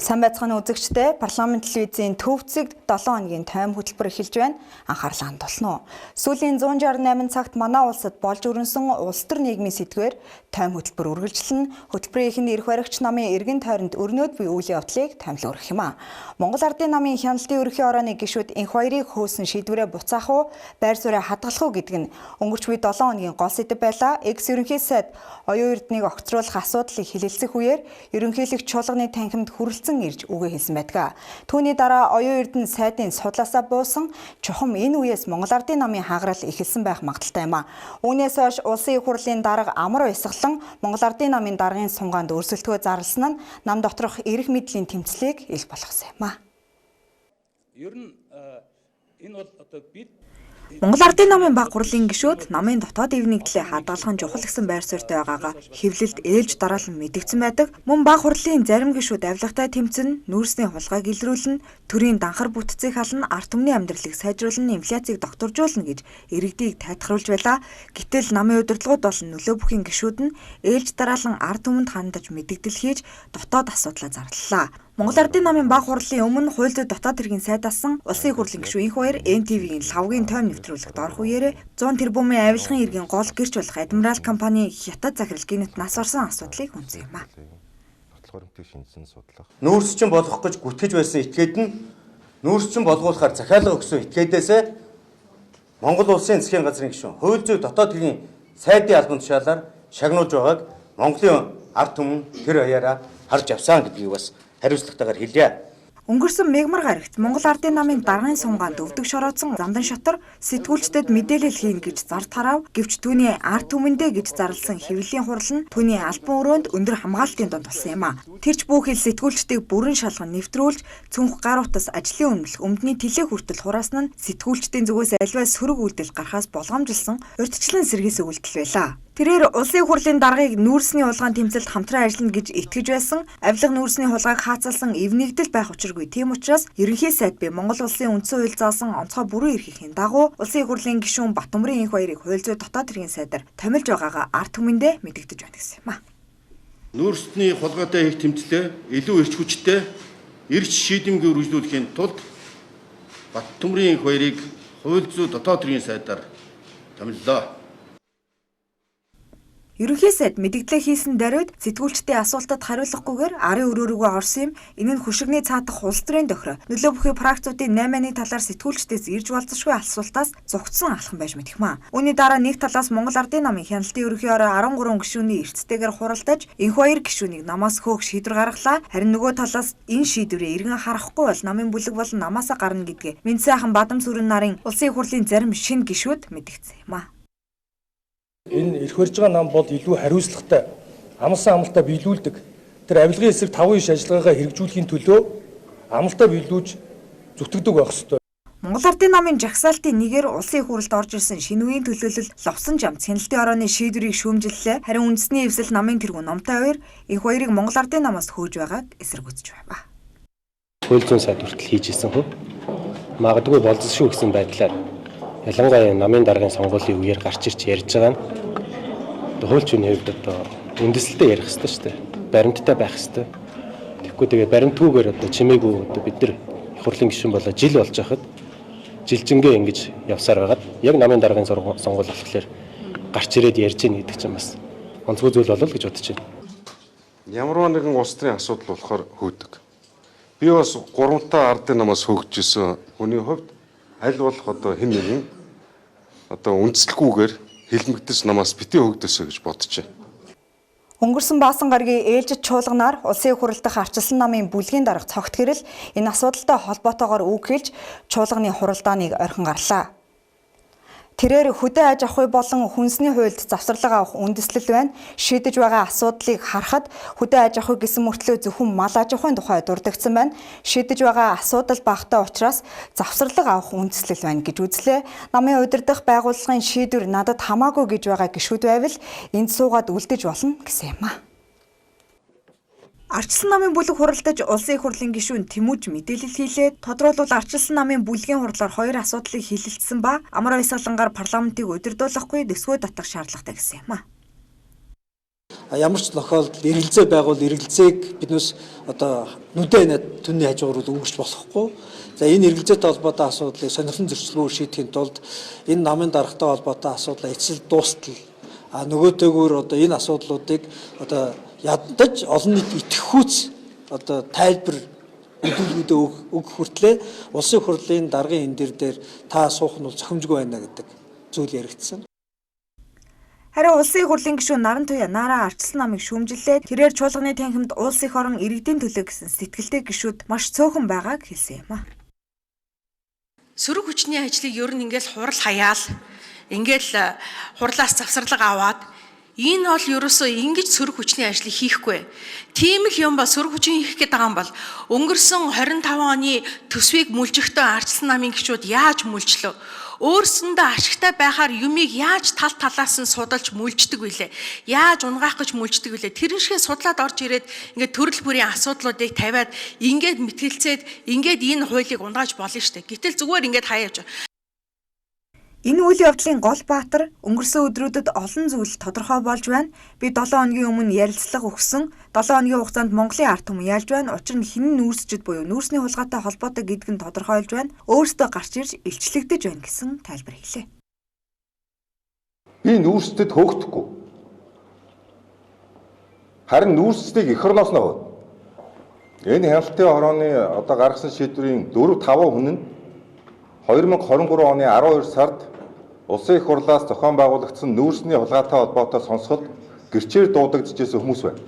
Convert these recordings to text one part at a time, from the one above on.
Сайн байцгаана үзэгчдээ парламент телевизийн төвцөг 7 хоногийн тойм хөтөлбөр эхэлж байна. Анхаарлаа хандуулна уу. Сүүлийн 168 цагт манай улсад болж өрнсөн улс төр нийгмийн сэдвээр тойм хөтөлбөр үргэлжлэн хөтөлбөрийн эхэнд эрх баригч намын эргэн тойронд өрнөд буй үйл явдлыг томилох юм а. Монгол Ардын намын хяналтын ерөнхий орооны гишүүд энх хоёрыг хөөсөн шийдвэрээ буцаах уу, байр суурийг хадгалах уу гэдэг нь өнгөрч буй 7 хоногийн гол сэдэв байлаа. Экс ерөнхий сайд оюун эрднийг огцруулах асуудлыг хилэлцэх үеэр ерөнхийлөгч чуулганы танхимд хүрэлцэн ирж үгээ хэлсэн байдаг. Түүний дараа оюун эрдэнэ сайдын судлаасаа буусан чухам энэ үеэс Монгол Ардын намын хагарал эхэлсэн байх магадaltaй юм а. Үүнээс хойш улсын их хурлын дарга амар баясгалан Монгол Ардын намын даргын сумгаанд өрсөлдөхөө зарласан нь нам доторх эрх мэдлийн тэмцлийг ил болгосон юм а. Ер нь энэ бол одоо бид Монгол Ардын намын баг хурлын гишүүд намын дотоод эвнэгдлээ хадгалах нь чухал гэсэн байр суурьтай байгаагаа хэвлэлд ээлж дараалан мэдгдсэн байдаг. Мөн баг хурлын зарим гишүүд авилгатай тэмцэн, нүүрсний хулгайг илрүүлнэ, төрийн данхар бүтцийг хална, ард түмний амьдралыг сайжруулна, инфляцийг докторжуулна гэж иргэдийг тайлбарлуулж байлаа. Гэтэл намын удирдлагууд болон нөлөө бүхийн гишүүд нь ээлж дараалан ард түмэнд хандаж мэдгдэл хийж дотоод асуудлаа зарлалаа. Монгол Ардын намын баг хурлын өмнө хууль зүйн дотоод хэргийн сайдасан улсын их хурлын гишүүн энх хоёр НТВ-ийн лавгийн тойм нэвтрүүлэгт орох үеэрээ 100 тэрбумын авилгын иргэн гол гэрч болох Адмирал компани хятад захирал гинэт нас барсан асуудлыг үнсэн юм а. Нүүрсчин болгох гэж гүтгэж байсан этгээд нь нүүрсчин болгуулахаар захиалга өгсөн этгээдээсээ Монгол улсын засгийн газрын гишүүн хууль зүйн дотоод хэргийн сайдын албан тушаалаар шагнуулж байгааг Монголын ард түмэн тэр хаяараа харж авсан гэдгийг бас хариуцлагатайгаар хэлье. Өнгөрсөн мегмар гарагт Монгол Ардын намын даргын сумгаанд өвдөг шороодсон Замдан шатар сэтгүүлчдэд мэдээлэл хийн гэж зар тарав. Гэвч түүний ард түмэндээ гэж зарласан хэвлэлийн хурал нь түүний албан өрөөнд өндөр хамгаалтын донд болсон юм а. Тэрч бүхэл сэтгүүлчдийг бүрэн шалган нэвтрүүлж цүнх гар утас ажлын үнэлэх өмдний тэлээ хүртэл хураасан нь сэтгүүлчдийн зүгээс аливаа сөрөг үйлдэл гарахаас болгоомжилсан урьдчилан сэргийс үйлдэл байлаа. Тэрээр улсын их хурлын даргаыг нүүрсний хулгайн тэмцэлд хамтран ажиллана гэж итгэж байсан. Авилга нүүрсний хулгайг хаацалсан эвнэгдэл байх учиргүй. Тийм учраас ерөнхий сайд би Монгол улсын үндсэн хууль заасан онцгой бүрэн эрхийн дагуу улсын их хурлын гишүүн Батөмрийн энх хоёрыг хууль зүйн дотоод хэргийн сайдаар томилж байгаагаа ард түмэндээ мэдэгдэж байна гэсэн юм а. Нүүрсний хулгайтай их тэмцлээ илүү эрч хүчтэй эрч шийдэмгий үргэлжлүүлэхийн тулд Батөмрийн энх хоёрыг хууль зүйн дотоод хэргийн сайдаар томиллоо. Ерөнхий сайд мэдгдлээ хийсэн даруйд сэтгүүлчдийн асуултад хариулахгүйгээр арын өрөөрөөгөө орсон юм. Энэ нь хөшигний цаатах улс төрийн тохиро нөлөө бүхий практикуудын 8-ны талаар сэтгүүлчдээс ирж болзошгүй асуултаас зугтсан алхам байж мэдэх юм а. Үүний дараа нэг талаас Монгол Ардын намын хяналтын ерөнхий ороо 13 гишүүний эрсдэгээр хуралдаж энх хоёр гишүүнийг намаас хөөх шийдвэр гаргалаа. Харин нөгөө талаас энэ шийдвэрээ эргэн харахгүй бол намын бүлэг болон намаасаа гарна гэдгээ Минц сайхан Бадам сүрэн нарын улсын их хурлын зарим шинэ гишүүд мэдгдсэн юм а. Энэ эрх барьж байгаа нам бол илүү хариуцлагатай, амлсан амлалтаа биелүүлдэг. Тэр авилгын эсрэг 5 ажиллагаагаа хэрэгжүүлэхийн төлөө амлалтаа биелүүлж зүтгэдэг байх ёстой. Монгол Ардын намын жагсаалтын нэгээр улсын их хурлд орж ирсэн шинэ үеийн төлөөлөл ловсон жамц хяналтын орооны шийдвэрийг шүүмжиллээ. Харин үндэсний эвсэл намын тэргүүн номтой хоёр энх хоёрыг Монгол Ардын намаас хөөж байгааг эсэргүүцэж байна. Хууль зүйн сайд хүртэл хийж исэн хүн магадгүй болзошгүй гэсэн байдлаар ялангуяа намын даргын сонгуулийн үеэр гарч ирж ярьж байгаа нь хуульчны хувьд одоо үндэслэлтэй ярих хэрэгтэй шүү дээ. Баримттай байх хэрэгтэй. Тэгэхгүй тэгээ баримтгүйгээр одоо чимээгүй одоо бид нар их хурлын гишүүн болоо жил болж байхад жилжингээ ингэж явсаар байгаад яг намын даргын сонгуул болохоор гарч ирээд ярьж ийн гэдэг чинь бас онцгой зүйл болол гэж бодож байна. Ямар нэгэн улс төрийн асуудал болохоор хөөдөг. Би бас 3 та ардын намаас хөгжижсэн хүний хувьд аль болох одоо хэн нэгэн одоо үндэслэлгүйгээр хэлмэгдэж намаас битээ хөгдөөсэй гэж бодож байна. Өнгөрсөн баасан гарагийн ээлжид чуулганаар улсын их хурал дахь арчилсан намын бүлгийн дарга цогт гэрэл энэ асуудалтай холбоотойгоор үг хэлж чуулганы хуралдааныг орхин гарлаа. Тэрээр хөдөө аж ахуй болон хүнсний хуульд завсарлага авах үндэслэл байна. Шийдэж байгаа асуудлыг харахад хөдөө аж ахуй гэсэн мөртлөө зөвхөн мал аж ахуйн тухай дурддагсан байна. Шийдэж байгаа асуудал багтаа учраас завсарлага авах үндэслэл байна гэж үзлээ. Намын удирдах байгууллагын шийдвэр надад хамаагүй гэж байгаа гишүүд байвал энд суугаад үлдэж болно гэсэн юм а. Арчилсан намын бүлэг хуралдаж улсын их хурлын гишүүн Тэмүүж мэдээлэл хийлээ. Тодорхойлбол арчилсан намын бүлгийн хурлаар хоёр асуудлыг хилэлцсэн ба амар баясгалангаар парламентыг удирдуулахгүй дөсгөө татах шаардлагатай гэсэн юм а. ямар ч тохиолдолд эргэлзээ байгуул эргэлзээг биднээс одоо нүдэ түнний хажуугаар өнгөрч болохгүй. За энэ эргэлзээтэй холбоотой асуудлыг сонирхол зөрчилгөөр шийдэхин тулд энэ намын даргатай холбоотой асуудлаа эцсэл дуустал нөгөөтэйгөр одоо энэ асуудлуудыг одоо ядаж олон нийт итгэхүйц одоо тайлбар өдөртөө өгөх хүртлээр улсын хурлын даргын эндэр дээр та суух нь бол зохимжгүй байна гэдэг зүйл яригдсан. Харин улсын хурлын гишүүн Наран Туяа Нараа арчилсан намыг шүүмжиллээд тэрээр чуулганы танхимд улс их орон иргэдийн төлөө гэсэн сэтгэлтэй гишүүд маш цөөхөн байгааг хэлсэн юм а. Сөрөг хүчний ажлыг ер нь ингээл хурал хаяал, ингээл хурлаас завсарлага аваад энэ бол ерөөсөө ингэж сөрөг хүчний ажлыг хийхгүй. Тийм их юм бол сөрөг хүчин хийх гээд байгаа юм бол өнгөрсөн 25 оны төсвийг мүлжихдээ арчилсан намын гишүүд яаж мүлжлөө? Өөрсөндөө ашигтай байхаар юмыг яаж тал талаас нь судалж мүлждэг вүлээ? Яаж унгаах гэж мүлждэг вүлээ? Тэр шиг судлаад орж ирээд ингээд төрөл бүрийн асуудлуудыг тавиад ингээд мэтгэлцээд ингээд энэ хуулийг унгааж болно штэ. Гэтэл зүгээр ингээд хаяаж. Энэ үйл явдлын гол баатар өнгөрсөн өдрүүдэд олон зүйл тодорхой болж байна. Би 7 хоногийн өмнө ярилцлага өгсөн. 7 хоногийн хугацаанд Монголын ард түмэн яаж байна? Учир нь хэн нүүрсчд буюу нүүрсний хулгайтай холбоотой гэдг нь тодорхойлж байна. Өөрсдөө гарч ирж илчлэгдэж байна гэсэн тайлбар хэлээ. Би нүүрстэд хөөгдөхгүй. Харин нүүрсдийг эх орноос нь аваад. Энэ хяналтын хорооны одоо гаргасан шийдвэрийн 4-5 хүн нь 2023 оны 12 сард улсын их хурлаас зохион байгуулагдсан нүүрсний хулгайтай холбоотой сонсголт гэрчээр дуудагдчихсан хүмүүс байна.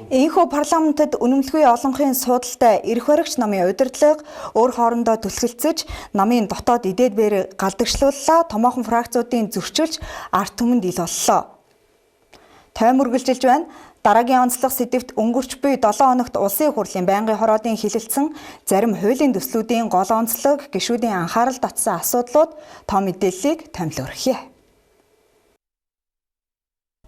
Энэхүү парламентод үнэмлэхгүй олонхын суудалтай эрх баригч намын удирдлага өөр хоорондоо түлхэлцэж намын дотоод идээд бээр галдагшлууллаа. Томоохон фракцуудын зөрчилж ард түмэнд ил боллоо. Тойм үргэлжилж байна. Дараагийн онцлог сэдвт өнгөрч буй 7 хоногт улсын хурлын байнгын хороодын хилэлцэн зарим хуулийн төслүүдийн гол онцлог гишүүдийн анхаарал татсан асуудлууд том мэдээллийг томилгорхъя.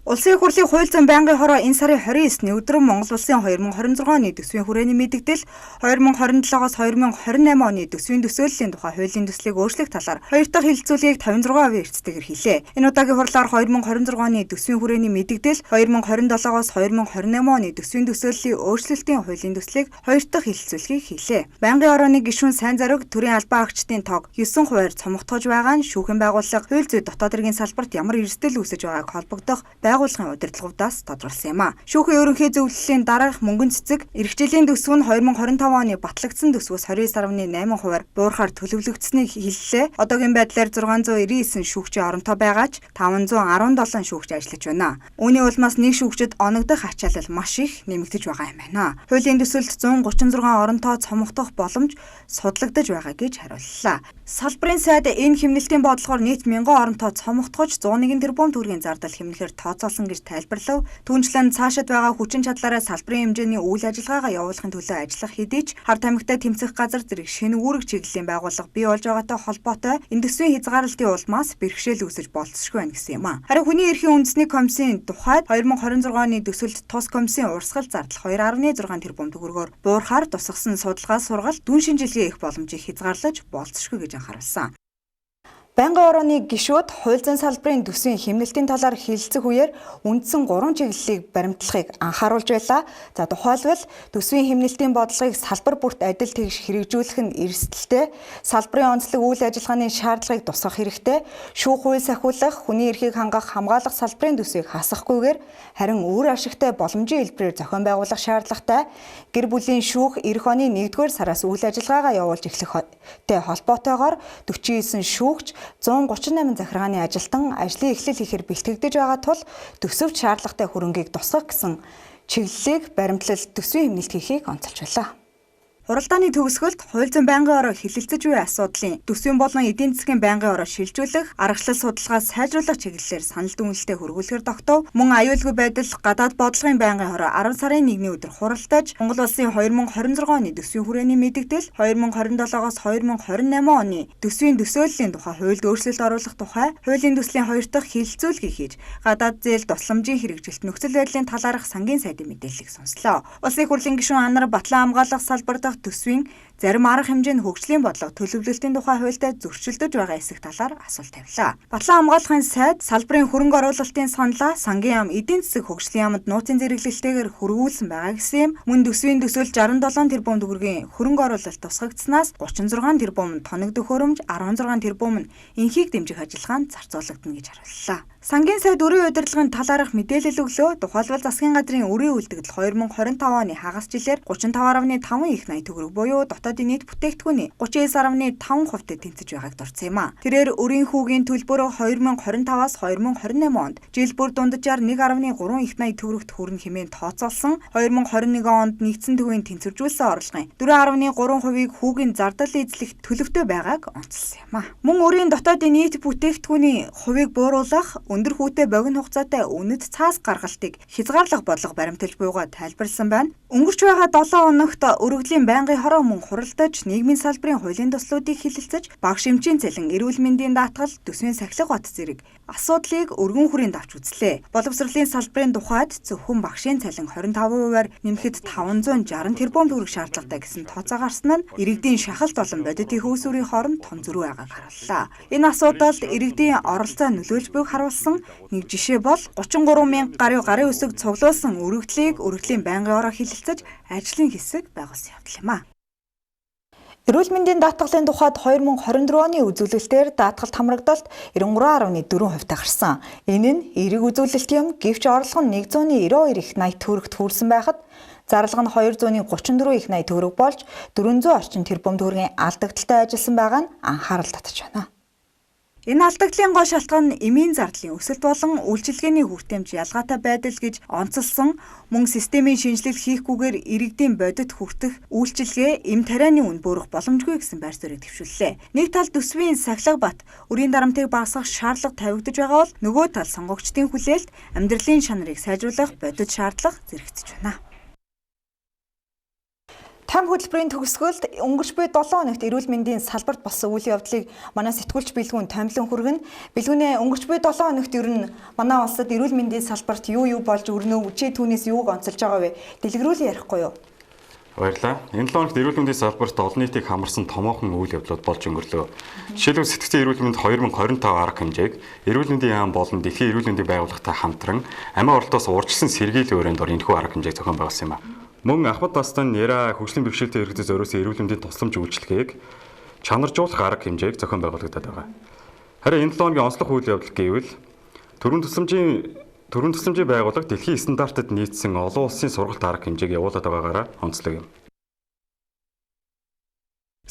Улсын хурлын хууль зүйн байнгын хороо энэ сарын 29-ний өдөр Монгол улсын 2026 оны төсвийн хүрээний мэдэгдэл 2027-оос 2028 оны төсвийн төсөөллийн тухай хуулийн төслийг өөрчлөх талаар хоёр дахь хилцүүлгийг 56% эрсдэгээр хийлээ. Энэ удаагийн хурлаар 2026 оны төсвийн хүрээний мэдэгдэл 2027-оос 2028 оны төсвийн төсөөллийн өөрчлөлтийн хуулийн төслийг хоёр дахь хилцүүлгийг хийлээ. Байнгын хорооны гишүүн сайн зариг төрийн албан агчдын тоог 9 хувиар цомогтгож байгаа нь шүүхэн байгууллага хууль зүйн дотоод хэргийн салбарт ямар эрсдэл үүсэж байгааг холбогдох байгууллагын удирдлагуудаас тодорхойлсон юм а. Шүүхийн ерөнхий зөвлөлийн дараах мөнгөн цэцэг эх жилийн төсөв нь 2025 оны батлагдсан төсвөөс 29.8%-аар буурахаар төлөвлөгдсөнийг хэллээ. Одоогийн байдлаар 699 шүүгчийн оронтой байгаач 517 шүүгч ажиллаж байна. Үүний улмаас нэг шүүгчд оногдох ачаалал маш их нэмэгдэж байгаа юм байна. Хуулийн төсөлд 136 оронтой цомогдох боломж судлагдаж байгаа гэж хариуллаа. Салбарын сайд энэ хэмнэлтийн бодлогоор нийт 1000 оронтой цомогдохож 101 тэрбум төгрөгийн зардал хэмнэлээр тооцоолсон гэж тайлбарлав. Түүнчлэн цаашид байгаа хүчин чадлаараа салбарын хэмжээний үйл ажиллагаагаа явуулахын төлөө ажиллах хэдий ч хар тамхитай тэмцэх газар зэрэг шинэ үүрэг чиглэлийн байгууллага бий болж байгаатай холбоотой энэ төсвийн хязгаарлалтын улмаас бэрхшээл үүсэж болцсошгүй байна гэсэн юм а. Харин хүний эрхийн үндэсний комиссийн тухайд 2026 оны төсөлд тус комиссийн урсгал зардал 2.6 тэрбум төгрөгөөр буурахаар тусгасан судалгаа сургалт дүн шинжилгээ их боломжийг хязгаарлаж болцсошгүй гэж анхааруулсан. Байнгын хорооны гишүүд хууль зүйн салбарын төсвийн хэмнэлтийн талаар хэлэлцэх үеэр үндсэн 3 чиглэлийг баримтлахыг анхааруулж байлаа. За тухайлбал төсвийн хэмнэлтийн бодлогыг салбар бүрт адил тэгш хэрэгжүүлэх нь эрсдэлтэй, салбарын онцлог үйл ажиллагааны шаардлагыг тусгах хэрэгтэй, шүүх хууль сахиулах, хүний эрхийг хангах, хамгаалах салбарын төсвийг хасахгүйгээр харин өөр ашигтай боломжийн хэлбэрээр зохион байгуулах шаардлагатай, гэр бүлийн шүүх эх оны 1-р сараас үйл ажиллагаагаа явуулж эхлэхтэй холбоотойгоор 49 шүүгч 138 захиргааны ажилтан ажлын эхлэл хийхээр бэлтгэгдэж байгаа тул төсөвт шаардлагатай хөрөнгийг тусгах гэсэн чиглэлийг баримтлал төсвийн хэмнэлт хийхийг онцолж байлаа. Хуралдааны төгсгөлд хууль зүйн байнгын хороо хилэлцэж буй асуудлын төсвийн болон эдийн засгийн байнгын хороо шилжүүлэх, аргачлал судалгаа сайжруулах чиглэлээр санал дүгнэлтэд хөрвүүлэхээр тогтов. Мөн аюулгүй байдал гадаад бодлогын байнгын хороо 10 сарын 1-ний өдөр хуралдаж Монгол улсын 2026 оны төсвийн хүрээний мэдэгдэл 2027-оос 2028 оны төсвийн төсөөллийн тухай хуульд өөрчлөлт оруулах тухай хуулийн төслийн 2 дахь хилцүүлгийг хийж гадаад зээл тусламжийн хэрэгжилт нөхцөл байдлын талаарх сангийн сайдын мэдээллийг сонслоо. Улсын хурлын гишүүн Анар Батлан хамгаалах салбар дахь төсвийн зарим арга хэмжээнд хөгжлийн бодлого төлөвлөлтийн тухай хуультай зөрчилдөж байгаа эсэх талаар асуулт тавилаа. Батлан хамгаалахын сайд салбарын хөрөнгө оруулалтын саналаа сангийн яам эдийн засаг хөгжлийн яамд нууцын зэрэглэлтэйгээр хөрвүүлсэн байгаа гэсэн мөн төсвийн төсөөл 67 тэрбум төгрөгийн хөрөнгө оруулалт тусгагдсанаас 36 тэрбум тоног төхөөрөмж 16 тэрбум нь энхийг дэмжих ажиллагаанд зарцуулагдана гэж хариуллаа. Сангийн сайд өрийн удирдлагын талаарх мэдээлэл өглөө. Тухайлбал засгийн газрын өрийн үйлдэгдэл 2025 оны хагас жилээр 35.5 их 80 төгрөг буюу дотоодын нийт бүтээгдэхүүний 39.5%-д тэнцэж байгааг дурдсан юм а. Тэрээр өрийн хүүгийн төлбөр 2025-аас 2028 онд жил бүр дунджаар 1.3 их 80 төгрөгт хүрнэ хэмээн тооцоолсон. 2021 онд нэгдсэн төвийн тэнцвэржүүлсэн орлогын 4.3%-ийг хүүгийн зардал эзлэх төлөвтэй байгааг онцлсан юм а. Мөн өрийн дотоодын нийт бүтээгдэхүүний хувийг бууруулах, өндөр хүүтэй богино хугацаатай үнэт цаас гаргалтыг хязгаарлах бодлого баримталж буйгаа тайлбарласан байна. Өнгөрч байгаа 7 хоногт өргөдлийн байнгын хороо мөн хуралдаж нийгмийн салбарын хуулийн төслүүдийг хилэлцэж, багш эмчийн цалин, эрүүл мэндийн даатгал, төсвийн сахилга бат зэрэг асуудлыг өргөн хүрээнд авч үзлээ. Боловсролын салбарын тухайд зөвхөн багшийн цалин 25%-аар нэмэхэд 560 тэрбум төгрөг шаардлагатай гэсэн тооцоо гарсан нь иргэдийн шахалт болон бодитын хөөсвөрийн хооронд том зөрүү байгааг харууллаа. Энэ асуудалд иргэдийн оролцоо нөлөөлж буйг харуулсан нэг жишээ бол 33 мянга гарын үсэг цуглуулсан өргөдлийг өргөдлийн байнгын ороо хилэлцэж ажлын хэсэг байгуулсан явдал юм а. Эрүүл мэндийн даатгалын тухайд 2024 оны үзүүлэлтээр даатгалт хамрагдалт 93.4% гарсан. Энэ нь эерэг үзүүлэлт юм, гэвч орлого нь 192 их 80 төгрөгт хүрсэн байхад зарлага нь 234 их 80 төгрөг болж 400 орчим тэрбум төгрөгийн алдагдaltaй ажилласан байгаа нь анхаарал татж байна. Энэ алдагдлын гол шалтгаан нь эмийн зардлын өсөлт болон үйлчилгээний хүртээмж ялгаатай байдал гэж онцлсон. Мөн системийн шинжилэл хийхгүйгээр иргэдийн бодит хүртэх үйлчилгээ эм тарианы үн буурах боломжгүй гэсэн байр суурийг төвшүүллээ. Нэг тал төсвийн сахилга бат өрийн дарамтыг багасгах шаардлага тавигдаж байгаа бол нөгөө тал сонгогчдын хүлээлт амьдралын чанарыг сайжруулах бодит шаардлага зэрэгдэж байна. Там хөтөлбөрийн төгсгөлд өнгөрч буй 7 хоногт эрүүл мэндийн салбарт болсон үйл явдлыг манай сэтгүүлч бэлгүүн томилон хүргэнэ. Бэлгүүнээ өнгөрч буй 7 хоногт ер нь манай улсад эрүүл мэндийн салбарт юу болж өрнөө, үчээ түүнээс юуг онцолж байгаа вэ? Дэлгэрүүлэн ярихгүй юу? Баярлалаа. Энэ 7 хоногт эрүүл мэндийн салбарт олон нийтийг хамарсан томоохон үйл явдлууд болж өнгөрлөө. Жишээлбэл сэтгцийн эрүүл мэнд 2025 арга хэмжээг эрүүл мэндийн яам болон дэлхийн эрүүл мэндийн байгууллагатай хамтран амиа оролтоос урьдчилан сэргийлэх өрөөнд энэхүү арга хэмжээг зохион байгуулсан юм а. Мөн Ахмад Дастан Яра хөгжлийн бэрхшээлтэй хэрэгцээ зориулсан эрүүл мэндийн тусламж үйлчилгээг чанаржуулах арга хэмжээг зохион байгуулагдаад байгаа. Харин энэ 7 хоногийн онцлог үйл явдал гэвэл төрийн тусламжийн байгууллага дэлхийн стандартад нийцсэн олон улсын сургалт арга хэмжээг явуулаад байгаагаараа онцлог юм.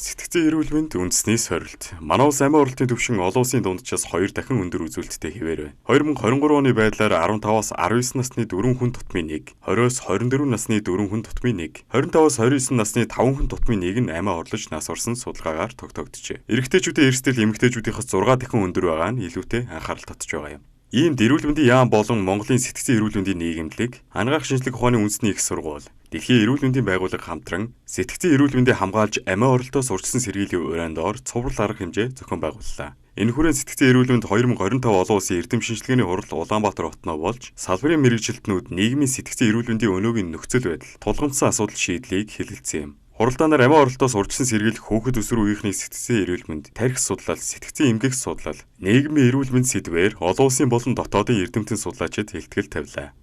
Сэтгцийн эрүүл мэнд үндэсний сорилт. Манай улс амиа оролтын түвшин олон улсын дунджаас 2 дахин өндөр үзүүлэлттэй хэвээр байна. 2023 оны байдлаар 15-аас 19 насны 4 хүн тутмын 1, 20-оос 24 насны 4 хүн тутмын 1, 25-аас 29 насны 5 хүн тутмын 1 нь амиа орлож нас орсон судалгаагаар тогтоогдчихэ. Эрэгтэйчүүдийн эрсдэл эмэгтэйчүүдийнхээс 6 дахин өндөр байгаа нь илүүтэй анхаарал татж байгаа юм. Иймд эрүүл мэндийн яам болон Монголын сэтгцийн эрүүл мэндийн нийгэмлэг, анагаах шинжлэх ухааны үндэсний их сургууль, дэлхийн эрүүл мэндийн байгууллага хамтран сэтгцийн эрүүл мэндийг хамгаалж амиа оролтоос урьдчилан сэргийлэх өрөөнд ор цуврал арга хэмжээ зохион байгууллаа. Энэ хүрээнд сэтгцийн эрүүл мэнд 2025 олон улсын эрдэм шинжилгээний хурал Улаанбаатар хотноо болж салбарын мэргэжилтнүүд нийгмийн сэтгцийн эрүүл мэндийн өнөөгийн нөхцөл байдал, тулгамдсан асуудал шийдлийг хэлэлцсэн юм. Хуралдаанаар амиа оролтоос урьдчилан сэргийлэх хүүхэд өсвөр үеийнхний сэтгцийн эрүүл мэнд, тархи судлал, сэтгцийн эмгэг судлал, нийгмийн эрүүл мэнд сэдвээр олон улсын болон дотоодын эрдэмтэн судлаачид хэлтгэл тавилаа.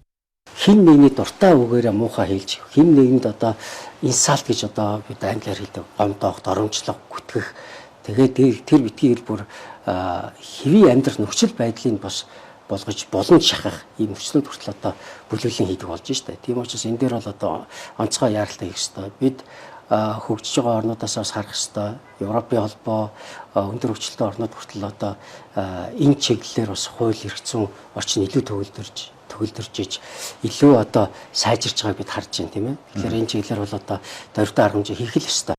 Хин нэгний дуртай үгээрээ муухай хэлж, хин нэгэнд одоо инсалт гэж одоо бид англиар хэлдэг, гомдоох, доромжлох, гүтгэх. Тэгээд тэр битгий бүр хэвийн амьдрах нөхцөл байдлыг бас болгож боломж шахах ийм нөхцөлд хүртэл одоо бүлэглэн хийдэг болж штэ. Тийм учраас энэ дээр бол одоо онцгой яаралтай хийх ёстой. Бид хөгжиж байгаа орнуудаас бас харах ёстой. Европын холбоо өндөр хөгжилтэй орнууд хүртэл одоо энэ чиглэлээр бас хууль эрх зүйн орчин илүү төгөлдөрж илүү одоо сайжирч байгааг бид харж байна тийм ээ. Тэгэхээр энэ чиглэлээр бол одоо дөрвөн арга хэмжээ хийх л ёстой.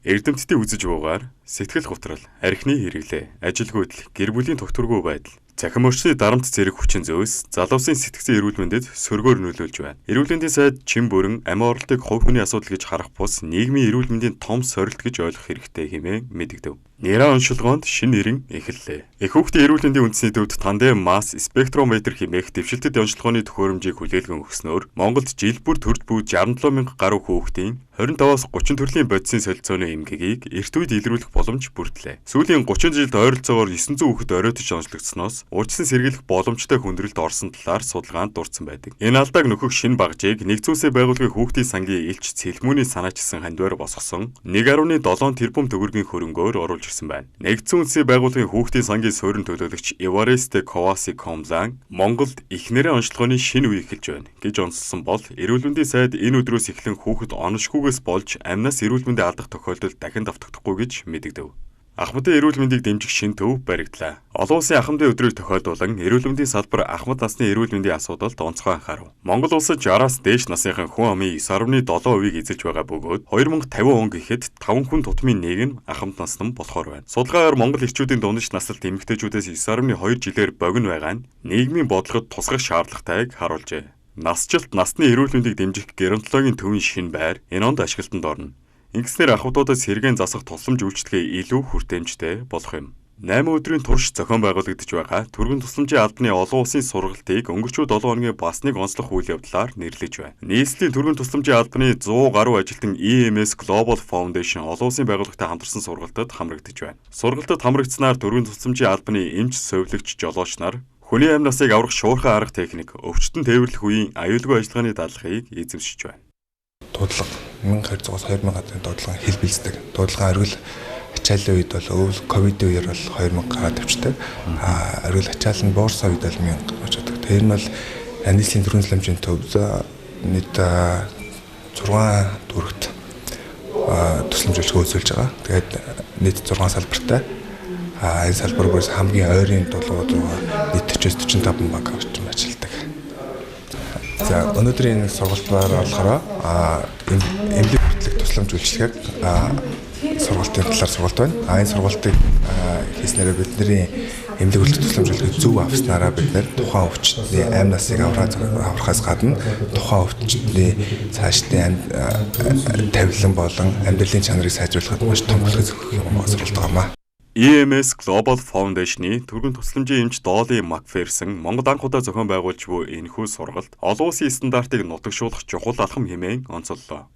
Эрдэмтдийн үзэж буугаар сэтгэл готрол, архины хэрэглээ, ажилгүйдэл, гэр бүлийн тогтворгүй байдал, цахим орчны дарамт зэрэг хүчин зөөс залуусын сэтгцийн эрүүл мэндэд сөргөөр нөлөөлж байна. Эрүүл мэндийн сайд чин бүрэн амиа оролтыг хувь хүний асуудал гэж харах бус нийгмийн эрүүл мэндийн том сорилт гэж ойлгох хэрэгтэй хэмээн мэдэгдэв. Нэрэ оншилгоонд шинэ нэрэн эхэллээ. Их хүүхдийн эрүүл мэндийн үндэсний төвд тандем масс спектрометр хэмээх дэвшилтэд онцлогооны төхөөрөмжийг хүлээлгэн өгснөөр Монголд жил бүр төрд бүү 67,000 гаруй хүүхдийн 25-аас 30 төрлийн бодисын солилцооны эмгэгийг эрт үед илрүүлэх боломж бүрдлээ. Сүүлийн 30 жилд ойролцоогоор 900 хүүхэд оройтож онцлогдсноос урьдчилан сэргийлэх боломжтой хүндрэлд орсон талаар судалгаанд дурдсан байдаг. Энэ алдааг нөхөх шинэ багжийг нэгдсэн улсын байгууллагын хүүхдийн сангийн элч Цэлмүүний санаачилсан хандвар босгосон 1.7 тэрбум төгрөгийн хөрөнгөөр оруулж ирсэн байна. Нэгдсэн улсын байгууллагын хүүхдийн сангийн суурин төлөөлөгч Эваресте Коваси Комлан Монголд эхнэрээ онцлогооны шинэ үе эхэлж байна гэж онцлсон бол эрүүл мэндийн сайд энэ өдрөөс эхлэн хүүхэд оношгүйгээс болж амнаас эрүүл мэндийн алдах тохиолдол дахин давтагдахгүй гэж мэдэгдэв. Ахмадын эрүүл мэндийг дэмжих шинэ төв баригдлаа. Олон улсын ахмадын өдрийг тохиолдуулан эрүүл мэндийн салбар ахмад насны эрүүл мэндийн асуудалд онцгой анхаарав. Монгол улсад 60-аас дээш насныхан хүн амын 9.7%-ийг эзэлж байгаа бөгөөд 2050 он гэхэд 5 хүн тутмын 1 нь ахмад насны болохоор байна. Судалгаагаар Монгол эрчүүдийн дундаж наслалт эмэгтэйчүүдээс 9.2 жилээр богино байгаа нь нийгмийн бодлогод тусгах шаардлагатайг харуулжээ. Насжилт насны эрүүл мэндийг дэмжих геронтологийн төвийн шинэ байр энэ онд ашиглалтанд орно. Ингэснээр ахмадуудаас сэргээн засах тусламж үйлчилгээ илүү хүртээмжтэй болох юм. 8 өдрийн турш зохион байгуулагдаж байгаа түргэн тусламжийн албаны олон улсын сургалтыг өнгөрчүүд 7 хоногийн бас нэг онцлог үйл явдлаар нэрлэж байна. Нийслэлийн түргэн тусламжийн албаны 100 гаруй ажилтан EMS Global Foundation олон улсын байгууллагатай хамтарсан сургалтад хамрагдаж байна. Сургалтад хамрагдсанаар түргэн тусламжийн албаны эмч совилогч жолооч нар хүний амь насыг аврах шуурхай арга техник, өвчтөн тээвэрлэх үеийн аюулгүй ажиллагааны дадлагыг эзэмшиж байна. Дуудлага 1200-аас 2000 гаруй дуудлага хил бэлддэг. Дуудлага оргил ачааллын үед бол ковидын үеэр бол 2000 гараад авчдаг. Оргил ачаалал нь боорсоо үед бол 1000 гарч байдаг. Тэр нь бол нийслэлийн түргэн тусламжийн төвд нийт 6 дүрэгт тусламж үйлчилгээ үзүүлж байгаа. Тэгээд нийт 6 салбартай. Энэ салбараас хамгийн ойрын дуулууд нийт 40-45 баг орчим ажилладаг. За өнөөдрийн сургалтаар болохоор эмнэлэг хүртэлх тусламж үйлчилгээг сургалтын талаар сургалт байна. Энэ сургалтыг хийснээр бидний эмнэлэг хүртэлх тусламж үйлчилгээг зөв авснараа бид нэр тухайн өвчтний амь насыг аврахаас гадна тухайн өвчтний цаашдын тавилан болон амьдралын чанарыг сайжруулахад маш том бүлэг зөвхөн сургалт байна. EMS Global Foundation-ы түргэн тусламжийн эмч Долли Макферсон Монгол анх удаа зохион байгуулж буй энэхүү сургалт олон улсын стандартыг нутагшуулах чухал алхам хэмээн онцоллоо.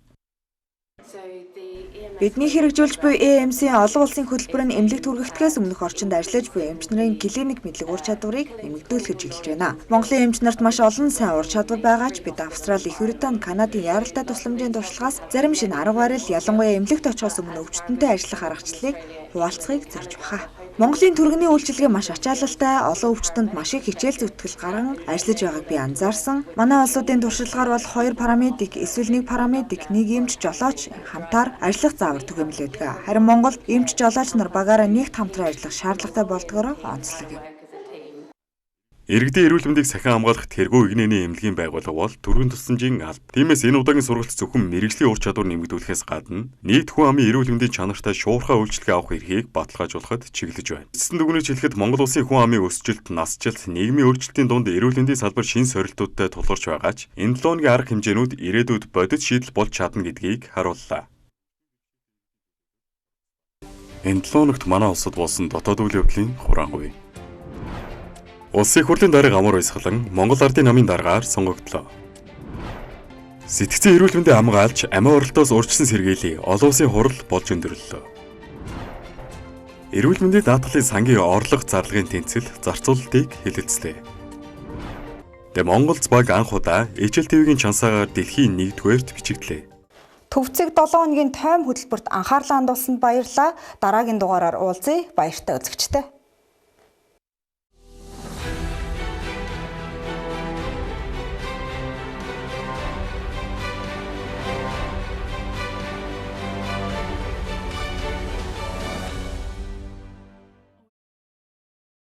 Бидний хэрэгжүүлж буй EMS-ийн олон улсын хөтөлбөр нь эмнэлэг түргэхдгээс өмнөх орчинд ажиллаж буй эмч нарын клиник мэдлэг ур чадварыг нэмэгдүүлж эхэлж байна. Монголын эмч нарт маш олон сайн ур чадвар байгаа ч бид Австрали, Их Британи, Канадын яралтай тусламжийн туршлагаас зарим шинэ арга барил ялангуяа эмнэлэгт очихоос өмнө өвчтөнтэй ажиллах аргачлалыг хуваалцахыг зорж байна. Монголын түргэний үйлчилгээ маш ачаалалтай, олон өвчтөнд маш их хичээл зүтгэл гарган ажиллаж байгааг би анзаарсан. Манай улсуудын туршлагаар бол 2 парамедик, эсвэл 1 парамедик, 1 эмч жолооч хамтаар ажиллах заавар түгээмлэдэг. Харин Монголд эмч жолооч нар багаараа нэгт хамтран ажиллах шаардлагатай болдгоороо онцлог юм. Иргэдийн эрүүл мэндийг сахин хамгаалах тэргүү игнэний эмнэлгийн байгууллага бол түргэн тусламжийн алба. Тиймээс энэ удаагийн сургалт зөвхөн мэрэгжлийн ур чадвар нэмэгдүүлэхээс гадна нийт хүн амын эрүүл мэндийн чанартай шуурхай үйлчилгээ авах эрхийг баталгаажуулахад чиглэж байна. Эцэст нь дүгнэж хэлэхэд Монгол улсын хүн амын өсжилт, насжилт, нийгмийн өөрчлөлтийн дунд эрүүл мэндийн салбар шин сорилтуудтай тулгарч байгаа ч энэ 7 өдрийн арга хэмжээнүүд ирээдүйд бодит шийдэл болж чадна гэдгийг харууллаа. Энэ 7 өнөخت манай улсад болсон дотоод үйл явдлын хураан хувь. Улсын хурлын дарга амар баясгалан Монгол Ардын намын даргаар сонгогдлоо. Сэтгцэн эрүүл мэндийн хамгаалж амиа оролтоос урьдчилан сэргийлээ. Олон улсын хурал болж өндөрлөө. Эрүүл мэндийн даатгалын сангийн орлого зарлагын тэнцэл зарцуулалтыг хэлэлцлээ. Монгол баг анх удаа HLTV-ийн чансаагаар дэлхийн 1-р бичигдлээ. Төвцөг 7 хоногийн тойм хөтөлбөрт анхаарлаа хандуулсанд баярлалаа. Дараагийн дугаараар уулзъя. Баяртай үзэгчтэй.